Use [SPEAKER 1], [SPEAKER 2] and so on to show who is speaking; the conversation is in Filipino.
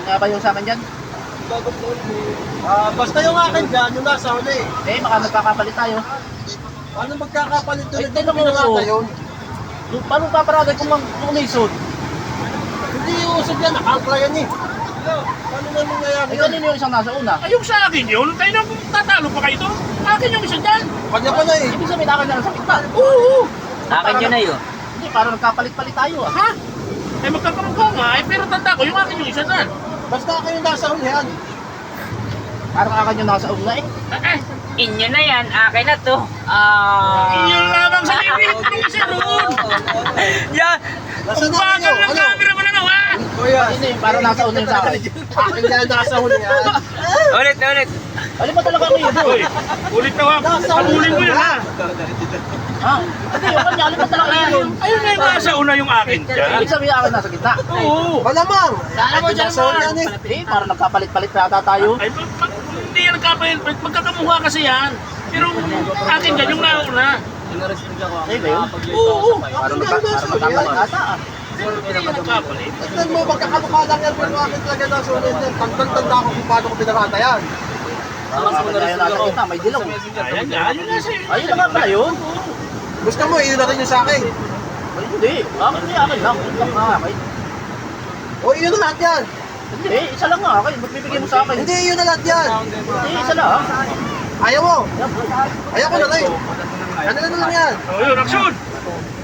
[SPEAKER 1] nga ba yung sa akin dyan?
[SPEAKER 2] Basta yung akin dyan, yung nasa uli.
[SPEAKER 1] Eh, baka magkakapalit tayo.
[SPEAKER 2] Ano magkakapalit
[SPEAKER 1] Ay,
[SPEAKER 2] ulit?
[SPEAKER 1] tignan mo
[SPEAKER 2] Pinangata
[SPEAKER 1] ako.
[SPEAKER 2] yun.
[SPEAKER 1] Paano paparagay kung umisod?
[SPEAKER 2] Hindi usog yan, nakangkla yan eh. Ano na mangyayari
[SPEAKER 1] Eh,
[SPEAKER 2] yun?
[SPEAKER 1] kanino yung isang nasa una?
[SPEAKER 3] Ay, yung sa akin yun, kayo na tatalo pa kayo doon. Akin yung isa dyan.
[SPEAKER 2] Kanya pa na eh.
[SPEAKER 1] Ibig sabihin, akin na lang sa kita.
[SPEAKER 3] Oo.
[SPEAKER 4] Akin yun na yun.
[SPEAKER 1] Hindi, parang nagkapalit-palit tayo ah.
[SPEAKER 3] Ha? Eh, magkakamukha nga. Eh, pero tanda ko, yung akin yung isa dyan.
[SPEAKER 2] Basta akin yung nasa uli yan.
[SPEAKER 1] Parang akin yung nasa una eh.
[SPEAKER 4] Inyo na yan, akin na to.
[SPEAKER 3] Yun lamang sa limit ko kasi roon.
[SPEAKER 4] Yan!
[SPEAKER 2] Nasa
[SPEAKER 3] Ang
[SPEAKER 2] na
[SPEAKER 3] bagal
[SPEAKER 2] kayo?
[SPEAKER 3] ng
[SPEAKER 2] Ano?
[SPEAKER 3] camera mo na nawa.
[SPEAKER 2] Kuya,
[SPEAKER 1] Hindi, parang nasa una yung sa akin.
[SPEAKER 2] akin yan nasa uli yan.
[SPEAKER 4] Ulit, ulit.
[SPEAKER 1] Alam mo talaga kayo doon.
[SPEAKER 3] Uy, ulit na ha. Pagulin mo yun ha.
[SPEAKER 1] Ha? Hindi, yung kanya, alam mo talaga kayo doon.
[SPEAKER 3] Ayun na yung nasa una yung akin dyan.
[SPEAKER 1] Ibig sabihin, akin nasa gitna.
[SPEAKER 3] Oo.
[SPEAKER 2] Malamang.
[SPEAKER 1] Alam mo
[SPEAKER 2] Akin
[SPEAKER 1] dyan
[SPEAKER 2] nasa uli yan eh.
[SPEAKER 1] Eh, parang nagkapalit-palit pa yata tayo.
[SPEAKER 3] Ay, hindi yan nagkapalit. Magkakamukha kasi yan. Pero akin dyan yung nauna.
[SPEAKER 1] Eh, ba yun?
[SPEAKER 3] Oo.
[SPEAKER 1] Parang magkakapalit ata ah.
[SPEAKER 3] Hindi yan nagkapalit.
[SPEAKER 2] Tignan mo, magkakamukha lang yan pero akin talaga nasa uli yan. Tanda ko kung paano ko pinangata yan.
[SPEAKER 1] Parang akin na yung nasa gitna, may dilaw.
[SPEAKER 3] Ayan nga, yun nasa yun.
[SPEAKER 1] Ayun na nga pala yun.
[SPEAKER 2] Gusto mo, iyon na rin yung sa akin.
[SPEAKER 1] Ay, hindi. Akin lang. Ito lang nga akin.
[SPEAKER 2] O, iyon na lahat yan.
[SPEAKER 1] Hindi, isa lang nga akin. Ba't bibigyan mo sa akin?
[SPEAKER 2] Hindi, iyon na lahat yan.
[SPEAKER 1] Hindi, isa lang.
[SPEAKER 2] Ayaw mo. Ayaw ko na rin. Ano na lang yan.
[SPEAKER 3] Oh, yun, action!